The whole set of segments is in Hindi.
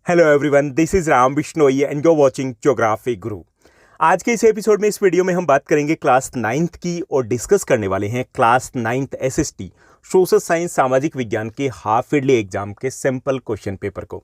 Hello everyone, this is Ram Bishnoi and you watching geography गुरु। आज के इस एपिसोड में इस वीडियो में हम बात करेंगे क्लास 9th की और डिस्कस करने वाले हैं class 9th SST social science सामाजिक विज्ञान के हाफ ईयरली एग्जाम के सिंपल क्वेश्चन पेपर को।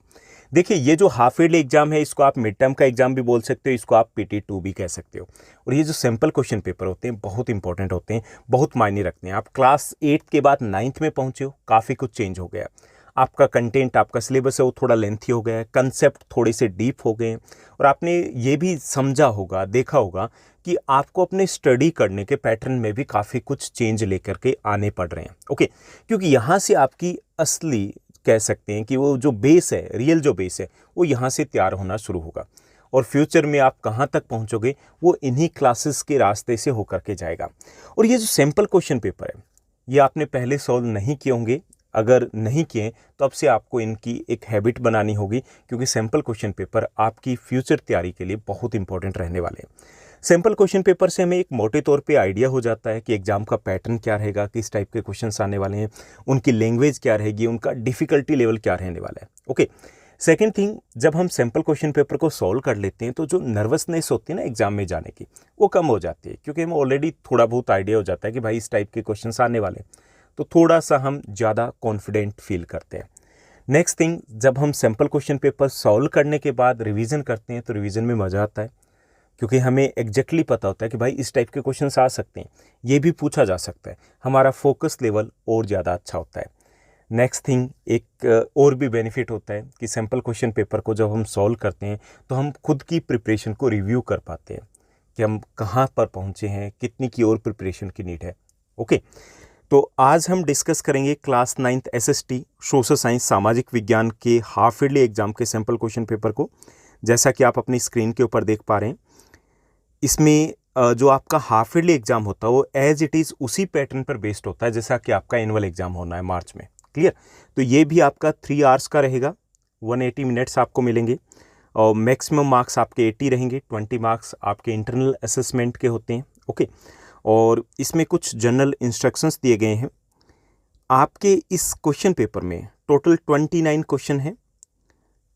देखिए, ये जो हाफ ईयरली एग्जाम है इसको आप मिड टर्म का एग्जाम भी बोल सकते हो, इसको आप PT2 भी कह सकते हो। और ये जो सिंपल क्वेश्चन पेपर होते हैं बहुत इंपॉर्टेंट होते हैं, बहुत मायने रखते हैं। आप क्लास 8 के बाद 9th में पहुंचे हो, काफ़ी कुछ चेंज हो गया। आपका कंटेंट, आपका सिलेबस है वो थोड़ा लेंथी हो गया है, कंसेप्ट थोड़े से डीप हो गए हैं। और आपने ये भी समझा होगा, देखा होगा कि आपको अपने स्टडी करने के पैटर्न में भी काफ़ी कुछ चेंज लेकर के आने पड़ रहे हैं। ओके, क्योंकि यहाँ से आपकी असली कह सकते हैं कि वो जो बेस है, रियल जो बेस है, वो यहाँ से तैयार होना शुरू होगा। और फ्यूचर में आप कहाँ तक पहुँचोगे वो इन्हीं क्लासेस के रास्ते से होकर के जाएगा। और ये जो सैम्पल क्वेश्चन पेपर है ये आपने पहले सॉल्व नहीं किए होंगे। अगर नहीं किए तो अब से आपको इनकी एक हैबिट बनानी होगी, क्योंकि सैम्पल क्वेश्चन पेपर आपकी फ्यूचर तैयारी के लिए बहुत इंपॉर्टेंट रहने वाले हैं। सैम्पल क्वेश्चन पेपर से हमें एक मोटे तौर पे आइडिया हो जाता है कि एग्जाम का पैटर्न क्या रहेगा, किस टाइप के क्वेश्चंस आने वाले हैं, उनकी लैंग्वेज क्या रहेगी, उनका डिफ़िकल्टी लेवल क्या रहने वाला है। ओके, सेकेंड थिंग, जब हम सैम्पल क्वेश्चन पेपर को सॉल्व कर लेते हैं तो जो नर्वसनेस होती है ना एग्जाम में जाने की, वो कम हो जाती है, क्योंकि हमें ऑलरेडी थोड़ा बहुत आइडिया हो जाता है कि भाई इस टाइप के क्वेश्चन आने वाले हैं, तो थोड़ा सा हम ज़्यादा कॉन्फिडेंट फील करते हैं। नेक्स्ट थिंग, जब हम सैम्पल क्वेश्चन पेपर सॉल्व करने के बाद रिवीजन करते हैं तो रिवीजन में मज़ा आता है, क्योंकि हमें एग्जैक्टली पता होता है कि भाई इस टाइप के क्वेश्चंस आ सकते हैं, ये भी पूछा जा सकता है। हमारा फोकस लेवल और ज़्यादा अच्छा होता है। नेक्स्ट थिंग, एक और भी बेनिफिट होता है कि सैम्पल क्वेश्चन पेपर को जब हम सॉल्व करते हैं तो हम खुद की प्रिपरेशन को रिव्यू कर पाते हैं कि हम कहाँ पर पहुँचे हैं, कितनी की और प्रिपरेशन की नीड है। ओके, तो आज हम डिस्कस करेंगे class 9th SST social science सामाजिक विज्ञान के हाफ ईयरली एग्जाम के सैम्पल क्वेश्चन पेपर को। जैसा कि आप अपनी स्क्रीन के ऊपर देख पा रहे हैं, इसमें जो आपका हाफ ईयरली एग्जाम होता है वो एज इट इज़ उसी पैटर्न पर बेस्ड होता है जैसा कि आपका एनुअल एग्जाम होना है मार्च में। क्लियर? तो ये भी आपका 3 आवर्स का रहेगा, 180 मिनट्स आपको मिलेंगे और मैक्सिमम मार्क्स आपके 80 रहेंगे। 20 मार्क्स आपके इंटरनल असेसमेंट के होते हैं। ओके, और इसमें कुछ जनरल इंस्ट्रक्शंस दिए गए हैं। आपके इस क्वेश्चन पेपर में टोटल 29 क्वेश्चन हैं।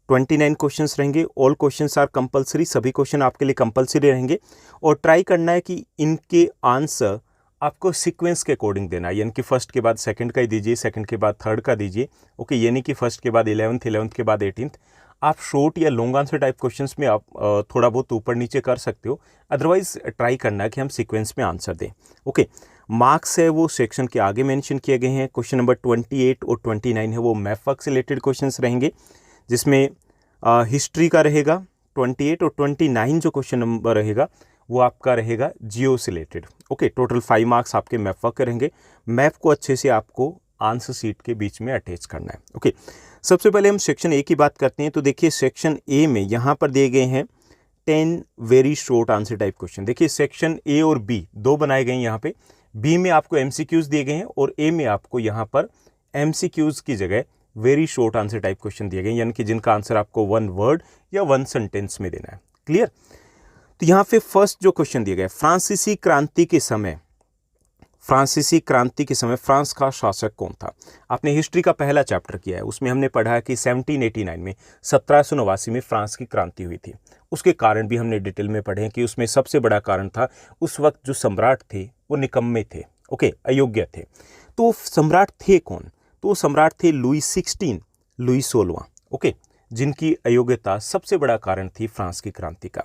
29 क्वेश्चंस रहेंगे। ऑल क्वेश्चंस आर कंपलसरी, सभी क्वेश्चन आपके लिए कंपलसरी रहेंगे। और ट्राई करना है कि इनके आंसर आपको सीक्वेंस के अकॉर्डिंग देना है, यानी कि फर्स्ट के बाद सेकंड का ही दीजिए, सेकंड के बाद थर्ड का दीजिए। ओके, यानी कि फर्स्ट के बाद 11th, 11th के बाद 18th। आप शॉर्ट या लॉन्ग आंसर टाइप क्वेश्चंस में आप थोड़ा बहुत ऊपर नीचे कर सकते हो, अदरवाइज ट्राई करना है कि हम सीक्वेंस में आंसर दें। ओके, मार्क्स है वो सेक्शन के आगे मेंशन किए गए हैं। क्वेश्चन नंबर 28 और 29 है वो मैथ वर्क से रिलेटेड क्वेश्चंस रहेंगे, जिसमें हिस्ट्री का रहेगा 28 और 29 जो क्वेश्चन नंबर रहेगा वो आपका रहेगा जियो से रिलेटेड। ओके, टोटल 5 मार्क्स आपके मैथ वर्क के रहेंगे। मैथ को अच्छे से आपको आंसर सीट के बीच में अटैच करना है। ओके, सबसे पहले हम सेक्शन ए की बात करते हैं। तो देखिए, सेक्शन ए में यहाँ पर दिए गए हैं 10 very short answer type question. देखिए, सेक्शन ए और बी दो बनाए गए हैं यहाँ पे। बी में आपको MCQs दिए गए हैं और ए में आपको यहाँ पर MCQs की जगह very short answer type question दिए गए, यानी कि जिनका आंसर आपको 1 वर्ड या 1 सेंटेंस में देना है। क्लियर? तो यहाँ पे फर्स्ट जो क्वेश्चन दिया गया, फ्रांसीसी क्रांति के समय फ्रांस का शासक कौन था? आपने हिस्ट्री का पहला चैप्टर किया है, उसमें हमने पढ़ा है कि 1789 में 1789 में फ्रांस की क्रांति हुई थी। उसके कारण भी हमने डिटेल में पढ़े हैं कि उसमें सबसे बड़ा कारण था उस वक्त जो सम्राट थे वो निकम्मे थे। ओके, अयोग्य थे। तो सम्राट थे कौन? तो सम्राट थे लुई 16वां। ओके, जिनकी अयोग्यता सबसे बड़ा कारण थी फ्रांस की क्रांति का।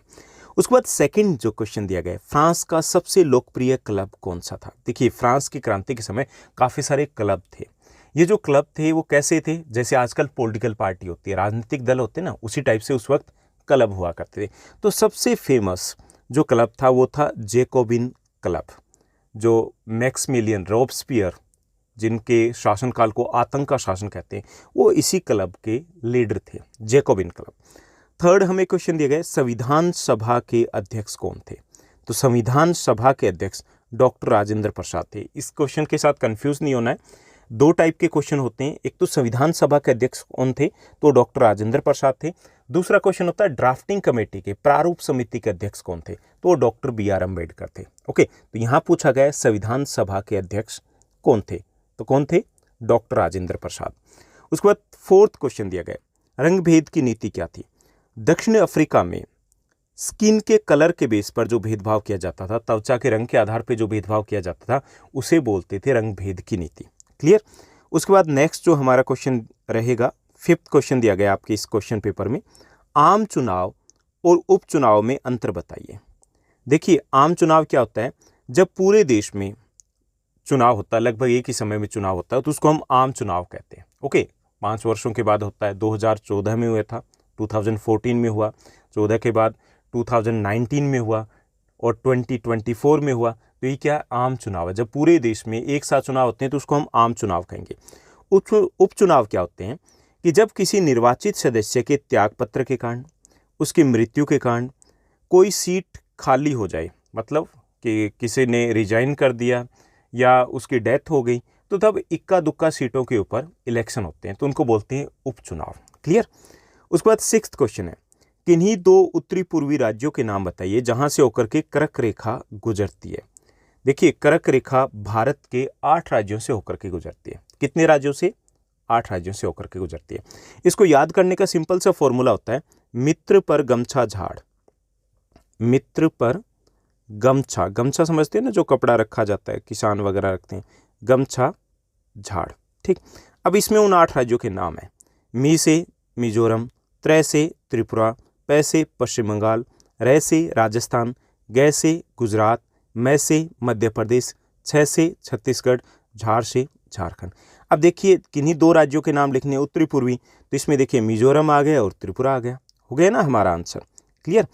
उसके बाद सेकंड जो क्वेश्चन दिया गया है, फ्रांस का सबसे लोकप्रिय क्लब कौन सा था? देखिए, फ्रांस की क्रांति के समय काफ़ी सारे क्लब थे। ये जो क्लब थे वो कैसे थे? जैसे आजकल पॉलिटिकल पार्टी होती है, राजनीतिक दल होते हैं ना, उसी टाइप से उस वक्त क्लब हुआ करते थे। तो सबसे फेमस जो क्लब था वो था जैकोबिन क्लब, जो मैक्सिमिलियन रॉबस्पियर, जिनके शासनकाल को आतंक का शासन कहते हैं, वो इसी क्लब के लीडर थे, जैकोबिन क्लब। थर्ड हमें क्वेश्चन दिया गया, संविधान सभा के अध्यक्ष कौन थे? तो संविधान सभा के अध्यक्ष डॉक्टर राजेंद्र प्रसाद थे। इस क्वेश्चन के साथ कंफ्यूज नहीं होना है। दो टाइप के क्वेश्चन होते हैं, एक तो संविधान सभा के अध्यक्ष कौन थे, तो डॉक्टर राजेंद्र प्रसाद थे। दूसरा क्वेश्चन होता है ड्राफ्टिंग कमेटी के, प्रारूप समिति के अध्यक्ष कौन थे, तो डॉक्टर BR अम्बेडकर थे। ओके, तो यहाँ पूछा गया संविधान सभा के अध्यक्ष कौन थे, तो कौन थे? डॉक्टर राजेंद्र प्रसाद। उसके बाद फोर्थ क्वेश्चन दिया गया, रंग भेद की नीति क्या थी? दक्षिण अफ्रीका में स्किन के कलर के बेस पर जो भेदभाव किया जाता था, त्वचा के रंग के आधार पर जो भेदभाव किया जाता था, उसे बोलते थे रंग भेद की नीति। क्लियर? उसके बाद नेक्स्ट जो हमारा क्वेश्चन रहेगा, 5th क्वेश्चन दिया गया आपके इस क्वेश्चन पेपर में, आम चुनाव और उपचुनाव में अंतर बताइए। देखिए, आम चुनाव क्या होता है? जब पूरे देश में चुनाव होता है, लगभग एक ही समय में चुनाव होता है, तो उसको हम आम चुनाव कहते हैं। ओके, 5 वर्षों के बाद होता है। 2014 में हुआ था, 2014 में हुआ, 14 के बाद 2019 में हुआ और 2024 में हुआ। तो ये क्या? आम चुनाव है। जब पूरे देश में एक साथ चुनाव होते हैं तो उसको हम आम चुनाव कहेंगे। उपचुनाव क्या होते हैं? कि जब किसी निर्वाचित सदस्य के त्यागपत्र के कारण, उसकी मृत्यु के कारण कोई सीट खाली हो जाए, मतलब कि किसी ने रिजाइन कर दिया या उसकी डेथ हो गई, तो तब इक्का दुक्का सीटों के ऊपर इलेक्शन होते हैं, तो उनको बोलते हैं उपचुनाव। क्लियर? उसके बाद 6th क्वेश्चन है, किन्हीं 2 उत्तरी पूर्वी राज्यों के नाम बताइए जहां से होकर के कर्क रेखा गुजरती है। देखिए, कर्क रेखा भारत के 8 राज्यों से होकर के गुजरती है। कितने राज्यों से? 8 राज्यों से होकर के गुजरती है। इसको याद करने का सिंपल सा फॉर्मूला होता है, मित्र पर गमछा झाड़। मित्र पर गमछा, गमछा समझते हैं ना, जो कपड़ा रखा जाता है, किसान वगैरह रखते हैं, गमछा झाड़। ठीक, अब इसमें उन 8 राज्यों के नाम हैं। मी से मिजोरम, त्रै से त्रिपुरा, पै से पश्चिम बंगाल, रै से राजस्थान, गै से गुजरात, मै से मध्य प्रदेश, छ से छत्तीसगढ़, झाड़ से झारखंड। अब देखिए, किन्हीं 2 राज्यों के नाम लिखने उत्तरी पूर्वी, तो इसमें देखिए मिजोरम आ गया और त्रिपुरा आ गया, हो गया ना हमारा आंसर। क्लियर?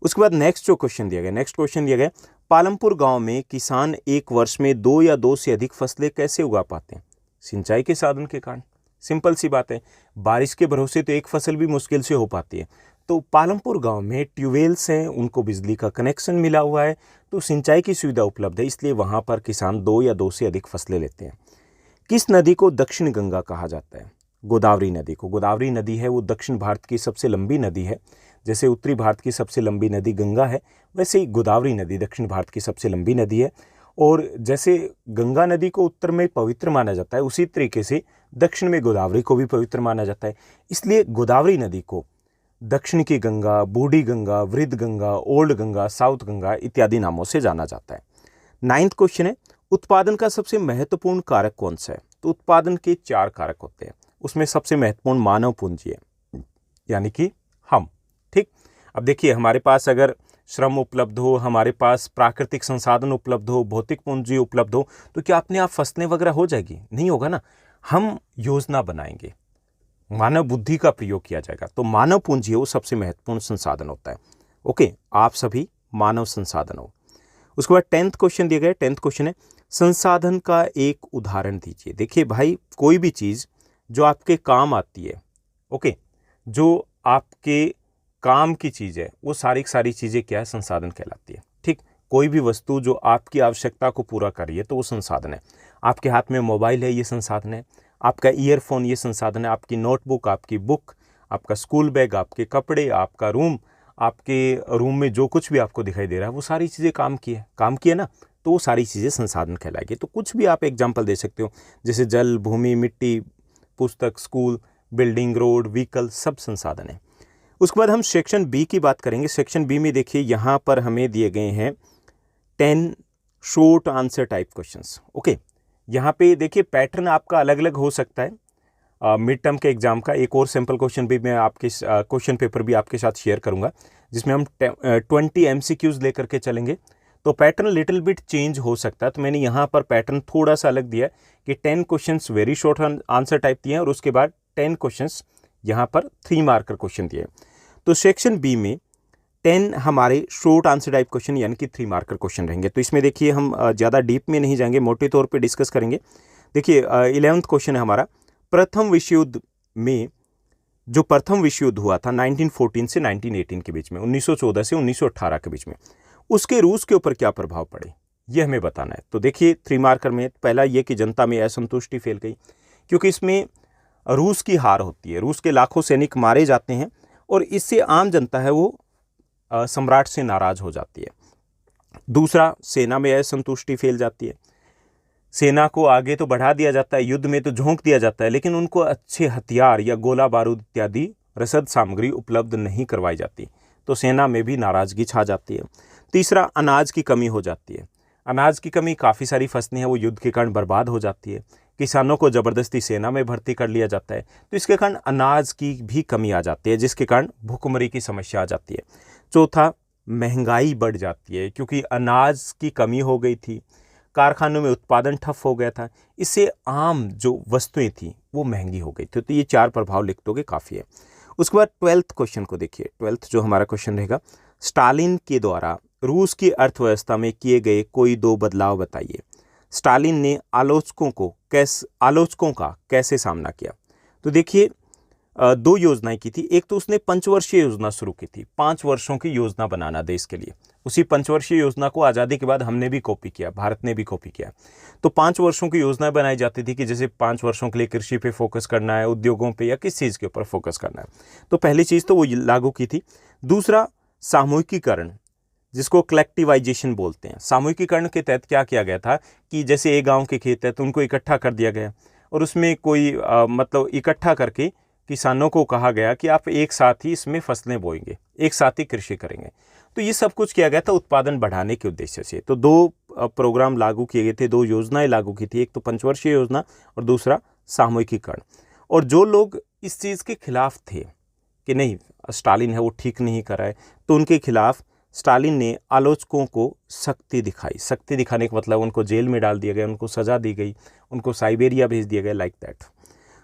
उसके बाद नेक्स्ट जो क्वेश्चन दिया गया, नेक्स्ट क्वेश्चन दिया गया, पालमपुर गांव में किसान एक वर्ष में 2 या 2 से अधिक फसलें कैसे उगा पाते हैं? सिंचाई के साधन के कारण। सिंपल सी बात है, बारिश के भरोसे तो एक फसल भी मुश्किल से हो पाती है। तो पालमपुर गांव में ट्यूबवेल्स हैं, उनको बिजली का कनेक्शन मिला हुआ है, तो सिंचाई की सुविधा उपलब्ध है, इसलिए वहां पर किसान 2 या 2 से अधिक फसलें लेते हैं। किस नदी को दक्षिण गंगा कहा जाता है? गोदावरी नदी को। गोदावरी नदी है वो दक्षिण भारत की सबसे लंबी नदी है। जैसे उत्तरी भारत की सबसे लंबी नदी गंगा है, वैसे ही गोदावरी नदी दक्षिण भारत की सबसे लंबी नदी है। और जैसे गंगा नदी को उत्तर में पवित्र माना जाता है, उसी तरीके से दक्षिण में गोदावरी को भी पवित्र माना जाता है। इसलिए गोदावरी नदी को दक्षिण की गंगा, बूढ़ी गंगा, वृद्ध गंगा, ओल्ड गंगा, साउथ गंगा इत्यादि नामों से जाना जाता है। 9th क्वेश्चन है, उत्पादन का सबसे महत्वपूर्ण कारक कौन सा है? तो उत्पादन के 4 कारक होते हैं, उसमें सबसे महत्वपूर्ण मानव पूंजी है, यानी कि हम। ठीक, अब देखिए, हमारे पास अगर श्रम उपलब्ध हो, हमारे पास प्राकृतिक संसाधन उपलब्ध हो, भौतिक पूंजी उपलब्ध हो, तो क्या अपने आप फसलें वगैरह हो जाएगी? नहीं होगा ना। हम योजना बनाएंगे, मानव बुद्धि का प्रयोग किया जाएगा, तो मानव पूंजी है वो सबसे महत्वपूर्ण संसाधन होता है। ओके, आप सभी मानव संसाधन हो। उसके बाद 10th क्वेश्चन दिया गया। 10th क्वेश्चन है, संसाधन का एक उदाहरण दीजिए। देखिए भाई, कोई भी चीज़ जो आपके काम आती है, ओके, जो आपके काम की चीज़ है, वो सारी चीज़ें क्या है? संसाधन कहलाती है। ठीक, कोई भी वस्तु जो आपकी आवश्यकता को पूरा कर रही है तो वो संसाधन है। आपके हाथ में मोबाइल है, ये संसाधन है। आपका ईयरफोन, ये संसाधन है। आपकी नोटबुक, आपकी बुक, आपका स्कूल बैग, आपके कपड़े, आपका रूम, आपके रूम में जो कुछ भी आपको दिखाई दे रहा है, वो सारी चीज़ें काम की है ना, तो वो सारी चीज़ें संसाधन कहलाएगी। तो कुछ भी आप एग्जाम्पल दे सकते हो, जैसे जल, भूमि, मिट्टी, पुस्तक, स्कूल, बिल्डिंग, रोड, व्हीकल, सब संसाधन है। उसके बाद हम सेक्शन बी की बात करेंगे। सेक्शन बी में देखिए, यहाँ पर हमें दिए गए हैं 10 short answer type questions. Okay, यहाँ पे देखिए पैटर्न आपका अलग अलग हो सकता है। मिड टर्म के एग्जाम का एक और सैम्पल क्वेश्चन भी मैं आपके क्वेश्चन पेपर भी आपके साथ शेयर करूंगा, जिसमें हम 20 MCQs लेकर के चलेंगे, तो पैटर्न लिटिल बिट चेंज हो सकता है। तो मैंने यहाँ पर पैटर्न थोड़ा सा अलग दिया है कि 10 questions very short answer type दिए हैं और उसके बाद 10 क्वेश्चंस यहाँ पर 3 मार्कर क्वेश्चन दिए हैं। तो सेक्शन बी में 10 हमारे शॉर्ट आंसर टाइप क्वेश्चन यानी कि 3 मार्कर क्वेश्चन रहेंगे। तो इसमें देखिए, हम ज़्यादा डीप में नहीं जाएंगे, मोटे तौर पे डिस्कस करेंगे। देखिए 11th क्वेश्चन है हमारा, प्रथम विश्व युद्ध में, जो प्रथम विश्व युद्ध हुआ था 1914 से 1918 के बीच में, 1914 से 1918 के बीच में, उसके रूस के ऊपर क्या प्रभाव पड़े, ये हमें बताना है। तो देखिए 3 मार्कर में पहला ये कि जनता में असंतुष्टि फैल गई, क्योंकि इसमें रूस की हार होती है, रूस के लाखों सैनिक मारे जाते हैं और इससे आम जनता है वो सम्राट से नाराज हो जाती है। दूसरा, सेना में असंतुष्टि फैल जाती है, सेना को आगे तो बढ़ा दिया जाता है, युद्ध में तो झोंक दिया जाता है, लेकिन उनको अच्छे हथियार या गोला बारूद इत्यादि रसद सामग्री उपलब्ध नहीं करवाई जाती तो सेना में भी नाराज़गी छा जाती है। तीसरा, अनाज की कमी हो जाती है। अनाज की कमी, काफ़ी सारी फसलें हैं वो युद्ध के कारण बर्बाद हो जाती है। किसानों को ज़बरदस्ती सेना में भर्ती कर लिया जाता है, तो इसके कारण अनाज की भी कमी आ जाती है, जिसके कारण भूखमरी की समस्या आ जाती है। चौथा, महंगाई बढ़ जाती है, क्योंकि अनाज की कमी हो गई थी, कारखानों में उत्पादन ठप हो गया था, इससे आम जो वस्तुएं थी वो महंगी हो गई थी। तो ये 4 प्रभाव लिख दोगे, काफ़ी है। उसके बाद 12th क्वेश्चन को देखिए। 12th जो हमारा क्वेश्चन रहेगा, स्टालिन के द्वारा रूस की अर्थव्यवस्था में किए गए कोई 2 बदलाव बताइए। स्टालिन ने आलोचकों का कैसे सामना किया? तो देखिए 2 योजनाएं की थी। एक तो उसने पंचवर्षीय योजना शुरू की थी, 5 वर्षों की योजना बनाना देश के लिए। उसी पंचवर्षीय योजना को आज़ादी के बाद हमने भी कॉपी किया, भारत ने भी कॉपी किया। तो 5 वर्षों की योजना बनाई जाती थी कि जैसे 5 वर्षों के लिए कृषि पे फोकस करना है, उद्योगों पे, या किस चीज़ के ऊपर फोकस करना है। तो पहली चीज़ तो वो लागू की थी। दूसरा, सामूहिकीकरण, जिसको कलेक्टिवाइजेशन बोलते हैं। सामूहिकीकरण के तहत क्या किया गया था कि जैसे एक गाँव के खेत है तो उनको इकट्ठा कर दिया गया, और उसमें कोई मतलब इकट्ठा करके किसानों को कहा गया कि आप एक साथ ही इसमें फसलें बोएंगे, एक साथ ही कृषि करेंगे। तो ये सब कुछ किया गया था उत्पादन बढ़ाने के उद्देश्य से। तो 2 प्रोग्राम लागू किए गए थे, 2 योजनाएं लागू की थी। एक तो पंचवर्षीय योजना और दूसरा सामूहिकीकरण। और जो लोग इस चीज़ के खिलाफ थे कि नहीं स्टालिन है वो ठीक नहीं कर रहा है, तो उनके खिलाफ स्टालिन ने आलोचकों को सख्ती दिखाई। सख्ती दिखाने का मतलब उनको जेल में डाल दिया गया, उनको सज़ा दी गई, उनको साइबेरिया भेज दिया गया, लाइक दैट।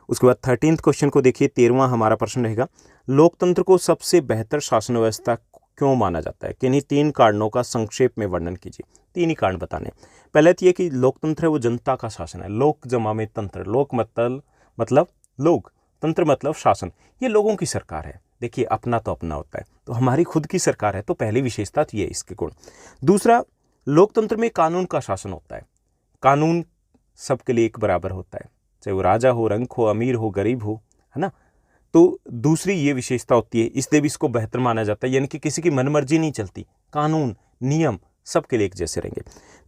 उसके बाद 13th क्वेश्चन को देखिए। 13वां हमारा प्रश्न रहेगा, लोकतंत्र को सबसे बेहतर शासन व्यवस्था क्यों माना जाता है? किन्हीं 3 कारणों का संक्षेप में वर्णन कीजिए। 3 ही कारण बताने। पहले तो ये कि लोकतंत्र है वो जनता का शासन है। लोक जमा में तंत्र, लोक मतलब लोग, तंत्र मतलब शासन। ये लोगों की सरकार है। देखिए अपना तो अपना होता है, तो हमारी खुद की सरकार है, तो पहली विशेषता तो ये है इसके गुण। दूसरा, लोकतंत्र में कानून का शासन होता है। कानून सबके लिए एक बराबर होता है, चाहे वो राजा हो, रंक हो, अमीर हो, गरीब हो, है ना। तो दूसरी ये विशेषता होती है, इसलिए भी इसको बेहतर माना जाता है, यानी कि किसी की मनमर्जी नहीं चलती, कानून नियम सबके लिए एक जैसे रहेंगे।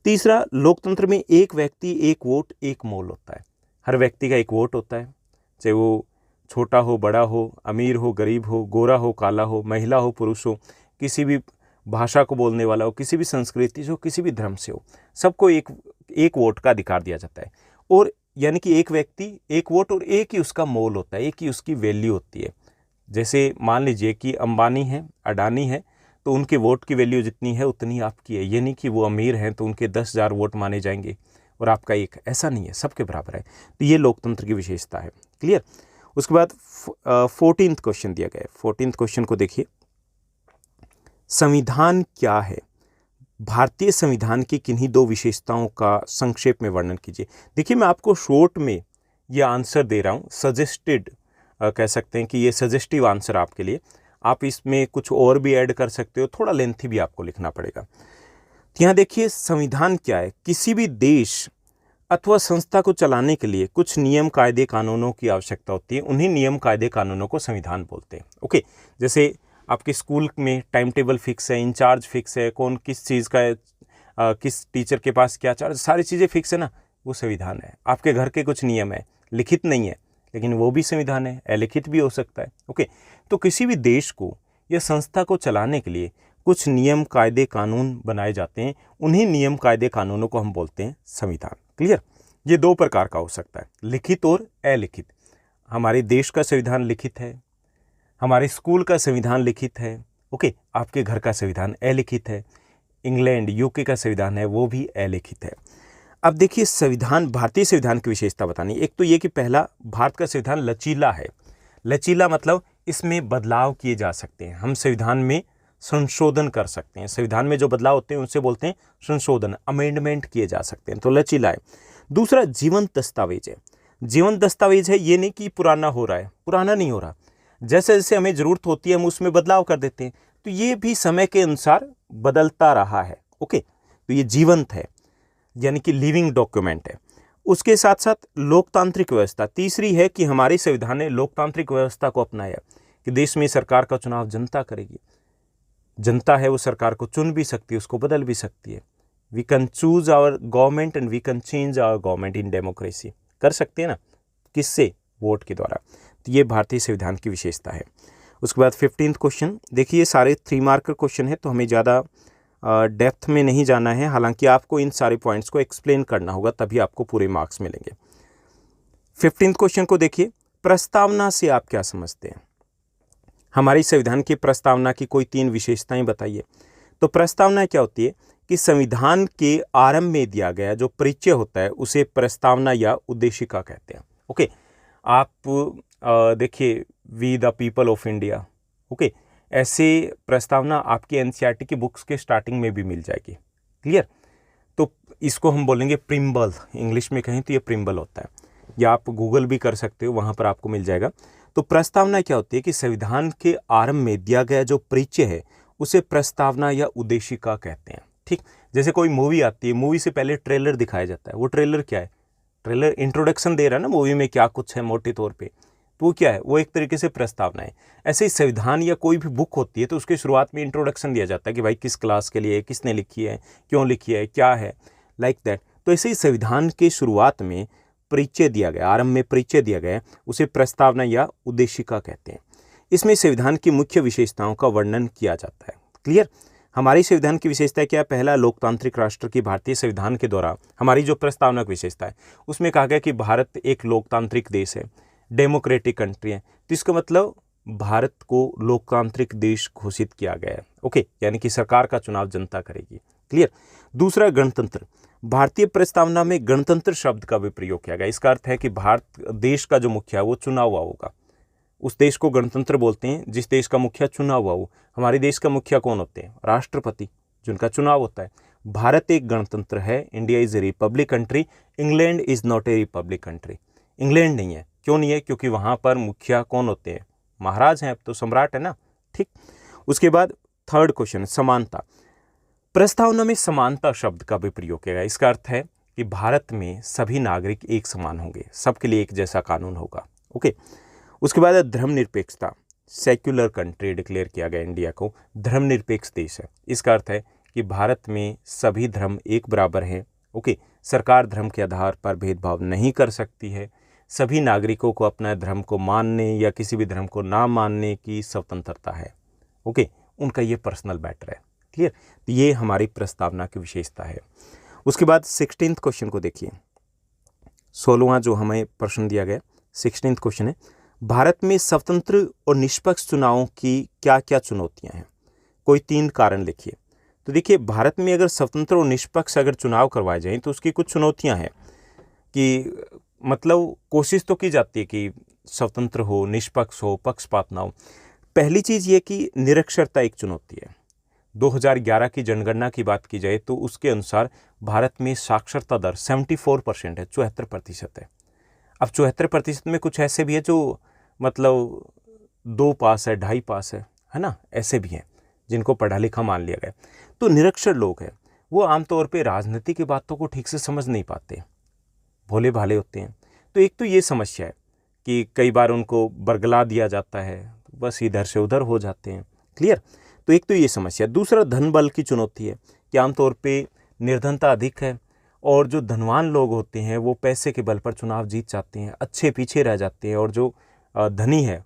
तीसरा, लोकतंत्र में एक व्यक्ति एक वोट एक मोल होता है। हर व्यक्ति का एक वोट होता है, चाहे वो छोटा हो, बड़ा हो, अमीर हो, गरीब हो, गोरा हो, काला हो, महिला हो, पुरुष हो, किसी भी भाषा को बोलने वाला हो, किसी भी संस्कृति से हो, किसी भी धर्म से हो, सबको एक वोट का अधिकार दिया जाता है। और यानी कि एक व्यक्ति एक वोट, और एक ही उसका मोल होता है, एक ही उसकी वैल्यू होती है। जैसे मान लीजिए कि अंबानी है, अडानी है, तो उनके वोट की वैल्यू जितनी है उतनी आपकी है। ये नहीं कि वो अमीर हैं तो उनके 10,000 वोट माने जाएंगे और आपका एक, ऐसा नहीं है, सबके बराबर है। तो ये लोकतंत्र की विशेषता है। क्लियर। उसके बाद 14th क्वेश्चन दिया गया है। 14th क्वेश्चन को देखिए, संविधान क्या है? भारतीय संविधान की किन्हीं 2 विशेषताओं का संक्षेप में वर्णन कीजिए। देखिए मैं आपको शॉर्ट में ये आंसर दे रहा हूँ, सजेस्टेड कह सकते हैं कि ये सजेस्टिव आंसर आपके लिए। आप इसमें कुछ और भी ऐड कर सकते हो, थोड़ा लेंथी भी आपको लिखना पड़ेगा। तो यहाँ देखिए संविधान क्या है? किसी भी देश अथवा संस्था को चलाने के लिए कुछ नियम कायदे कानूनों की आवश्यकता होती है, उन्हीं नियम कायदे कानूनों को संविधान बोलते हैं। ओके, जैसे आपके स्कूल में टाइम टेबल फिक्स है, इंचार्ज फिक्स है, कौन किस चीज़ का है, किस टीचर के पास क्या चार्ज, सारी चीज़ें फिक्स है ना, वो संविधान है। आपके घर के कुछ नियम है, लिखित नहीं है लेकिन वो भी संविधान है, अलिखित भी हो सकता है। ओके, तो किसी भी देश को या संस्था को चलाने के लिए कुछ नियम कायदे कानून बनाए जाते हैं, उन्हीं नियम कायदे कानूनों को हम बोलते हैं संविधान। क्लियर। ये 2 प्रकार का हो सकता है, लिखित और अलिखित। हमारे देश का संविधान लिखित है, हमारे स्कूल का संविधान लिखित है। ओके, आपके घर का संविधान अलिखित है, इंग्लैंड यूके का संविधान है वो भी अलिखित है। अब देखिए संविधान, भारतीय संविधान की विशेषता बतानी। एक तो ये कि पहला, भारत का संविधान लचीला है। लचीला मतलब इसमें बदलाव किए जा सकते हैं, हम संविधान में संशोधन कर सकते हैं। संविधान में जो बदलाव होते हैं उनसे बोलते हैं संशोधन, अमेंडमेंट किए जा सकते हैं, तो लचीला है। दूसरा, जीवंत दस्तावेज है। जीवंत दस्तावेज है ये नहीं कि पुराना हो रहा है, पुराना नहीं हो रहा, जैसे जैसे हमें ज़रूरत होती है हम उसमें बदलाव कर देते हैं, तो ये भी समय के अनुसार बदलता रहा है। ओके, तो ये जीवंत है, यानी कि लिविंग डॉक्यूमेंट है। उसके साथ साथ लोकतांत्रिक व्यवस्था। तीसरी है कि हमारे संविधान ने लोकतांत्रिक व्यवस्था को अपनाया कि देश में सरकार का चुनाव जनता करेगी। जनता है वो सरकार को चुन भी सकती है, उसको बदल भी सकती है। We can choose our government and we can change our government in democracy. कर सकते हैं ना, किससे? वोट के द्वारा। तो ये भारतीय संविधान की विशेषता है। उसके बाद 15th क्वेश्चन, देखिए सारे 3 मार्कर क्वेश्चन है तो हमें ज़्यादा डेप्थ में नहीं जाना है, हालांकि आपको इन सारे पॉइंट्स को एक्सप्लेन करना होगा तभी आपको पूरे मार्क्स मिलेंगे। 15th क्वेश्चन को देखिए, प्रस्तावना से आप क्या समझते हैं? हमारी संविधान की प्रस्तावना की कोई 3 विशेषताएं बताइए। तो प्रस्तावना क्या होती है कि संविधान के आरंभ में दिया गया जो परिचय होता है उसे प्रस्तावना या उद्देशिका कहते हैं। ओके, आप देखिए we the people of India, okay, ऐसे प्रस्तावना आपकी एनसीईआरटी की बुक्स के स्टार्टिंग में भी मिल जाएगी। क्लियर? तो इसको हम बोलेंगे प्रिम्बल, इंग्लिश में कहें तो ये प्रिम्बल होता है, या आप गूगल भी कर सकते हो, वहाँ पर आपको मिल जाएगा। तो प्रस्तावना क्या होती है कि संविधान के आरंभ में दिया गया जो परिचय है उसे प्रस्तावना या उद्देशिका कहते हैं। ठीक, जैसे कोई मूवी आती है, मूवी से पहले ट्रेलर दिखाया जाता है। वो ट्रेलर क्या है? ट्रेलर इंट्रोडक्शन दे रहा है ना मूवी में क्या कुछ है मोटे तौर पे, तो वो क्या है? वो एक तरीके से प्रस्तावना है। ऐसे ही संविधान या कोई भी बुक होती है तो उसके शुरुआत में इंट्रोडक्शन दिया जाता है कि भाई किस क्लास के लिए, किसने लिखी है, क्यों लिखी है, क्या है, लाइक दैट। तो ऐसे ही संविधान के शुरुआत में परिचय दिया गया, आरंभ में परिचय दिया गया, उसे प्रस्तावना या उद्देशिका कहते हैं। इसमें संविधान की मुख्य विशेषताओं का वर्णन किया जाता है। क्लियर? हमारी संविधान की विशेषता क्या है? पहला, लोकतांत्रिक राष्ट्र की भारतीय संविधान के द्वारा हमारी जो प्रस्तावना की विशेषता है उसमें कहा गया कि भारत एक लोकतांत्रिक देश है, डेमोक्रेटिक कंट्री है। तो इसका मतलब भारत को लोकतांत्रिक देश घोषित किया गया है। ओके, यानी कि सरकार का चुनाव जनता करेगी। क्लियर? दूसरा, गणतंत्र। भारतीय प्रस्तावना में गणतंत्र शब्द का भी प्रयोग किया गया। इसका अर्थ है कि भारत देश का जो मुखिया है वो चुना हुआ होगा, उस देश को गणतंत्र बोलते हैं जिस देश का मुखिया चुना हुआ हो। हमारे देश का मुखिया कौन होते हैं? राष्ट्रपति, जिनका चुनाव होता है। भारत एक गणतंत्र है, India is a Republic country, England is not a Republic country. England नहीं है, क्यों नहीं है? क्योंकि वहाँ पर मुखिया कौन होते हैं? महाराज हैं, अब तो सम्राट है ना। ठीक, उसके बाद 3rd क्वेश्चन, समानता। प्रस्तावना में समानता शब्द का भी प्रयोग किया गया। इसका अर्थ है कि भारत में सभी नागरिक एक समान होंगे, सबके लिए एक जैसा कानून होगा। ओके, उसके बाद धर्मनिरपेक्षता। सेक्युलर कंट्री डिक्लेयर किया गया इंडिया को, धर्मनिरपेक्ष देश है। इसका अर्थ है कि भारत में सभी धर्म एक बराबर हैं। ओके, सरकार धर्म के आधार पर भेदभाव नहीं कर सकती है। सभी नागरिकों को अपना धर्म को मानने या किसी भी धर्म को ना मानने की स्वतंत्रता है। ओके, उनका ये पर्सनल मैटर है। क्लियर? तो ये हमारी प्रस्तावना की विशेषता है। उसके बाद 16th क्वेश्चन को देखिए, 16वां जो हमें प्रश्न दिया गया 16th क्वेश्चन है, भारत में स्वतंत्र और निष्पक्ष चुनावों की क्या क्या चुनौतियां हैं? कोई 3 कारण लिखिए। तो देखिए, भारत में अगर स्वतंत्र और निष्पक्ष अगर चुनाव करवाए जाएं तो उसकी कुछ चुनौतियां हैं कि मतलब कोशिश तो की जाती है कि स्वतंत्र हो, निष्पक्ष हो, पक्षपात ना हो। पहली चीज़ ये कि निरक्षरता एक चुनौती है। 2011 की जनगणना की बात की जाए तो उसके अनुसार भारत में साक्षरता दर 74% है, 74% है। अब 74% में कुछ ऐसे भी है जो मतलब 2 पास है, 2.5 पास है ना, ऐसे भी हैं जिनको पढ़ा लिखा मान लिया गया। तो निरक्षर लोग हैं, वो आमतौर पे राजनीति की बातों को ठीक से समझ नहीं पाते, भोले भाले होते हैं। तो एक तो ये समस्या है कि कई बार उनको बरगला दिया जाता है, बस इधर से उधर हो जाते हैं। क्लियर? तो एक तो ये समस्या। दूसरा, धन बल की चुनौती है कि आमतौर पे निर्धनता अधिक है और जो धनवान लोग होते हैं वो पैसे के बल पर चुनाव जीत जाते हैं, अच्छे पीछे रह जाते हैं और जो धनी है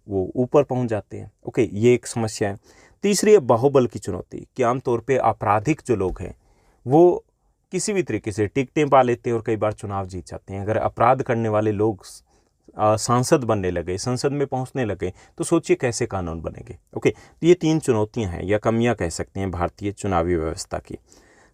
वो ऊपर पहुंच जाते हैं। ओके, ये एक समस्या है। तीसरी है बाहुबल की चुनौती कि आमतौर पे आपराधिक जो लोग हैं वो किसी भी तरीके से टिकटें पा लेते हैं और कई बार चुनाव जीत जाते हैं। अगर अपराध करने वाले लोग सांसद बनने लगे, संसद में पहुंचने लगे, तो सोचिए कैसे कानून बनेंगे। ओके, तो ये 3 चुनौतियां हैं या कमियां कह सकते हैं भारतीय चुनावी व्यवस्था की।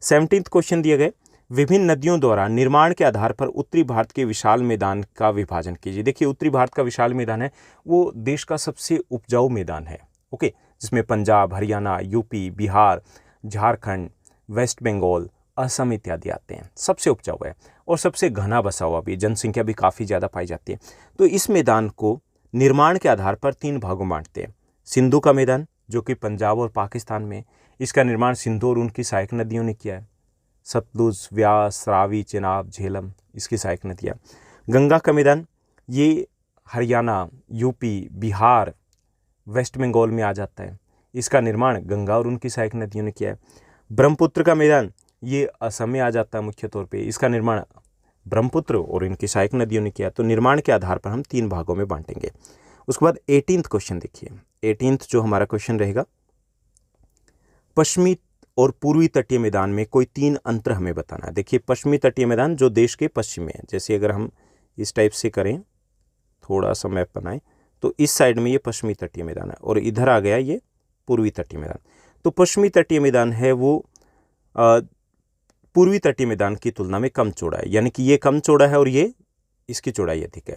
17th क्वेश्चन दिए गए, विभिन्न नदियों द्वारा निर्माण के आधार पर उत्तरी भारत के विशाल मैदान का विभाजन कीजिए। देखिए, उत्तरी भारत का विशाल मैदान है वो देश का सबसे उपजाऊ मैदान है। ओके, जिसमें पंजाब, हरियाणा, यूपी, बिहार, झारखंड, वेस्ट बंगाल, असम इत्यादि आते हैं। सबसे उपजाऊ है और सबसे घना बसा हुआ भी, जनसंख्या भी काफ़ी ज़्यादा पाई जाती है। तो इस मैदान को निर्माण के आधार पर 3 भागों में बांटते हैं। सिंधु का मैदान जो कि पंजाब और पाकिस्तान में, इसका निर्माण सिंधु और उनकी सहायक नदियों ने किया है। सतलुज, व्यास, रावी, चेनाब, झेलम इसकी सहायक नदियाँ। गंगा का मैदान ये हरियाणा, यूपी, बिहार, वेस्ट बंगाल में आ जाता है। इसका निर्माण गंगा और उनकी सहायक नदियों ने किया है। ब्रह्मपुत्र का मैदान ये असम में आ जाता है मुख्य तौर पे, इसका निर्माण ब्रह्मपुत्र और इनकी सहायक नदियों ने किया। तो निर्माण के आधार पर हम 3 भागों में बांटेंगे। उसके बाद 18th क्वेश्चन देखिए, 18th जो हमारा क्वेश्चन रहेगा, पश्चिमी और पूर्वी तटीय मैदान में कोई 3 अंतर हमें बताना है। देखिए पश्चिमी तटीय मैदान जो देश के पश्चिम में है, जैसे अगर हम इस टाइप से करें, थोड़ा सा मैप बनाएं, तो इस साइड में ये पश्चिमी तटीय मैदान है और इधर आ गया ये पूर्वी तटीय मैदान। तो पश्चिमी तटीय मैदान है वो पूर्वी तटीय मैदान की तुलना में कम चौड़ा है, यानी कि ये कम चौड़ा है और ये इसकी चौड़ाई अधिक है।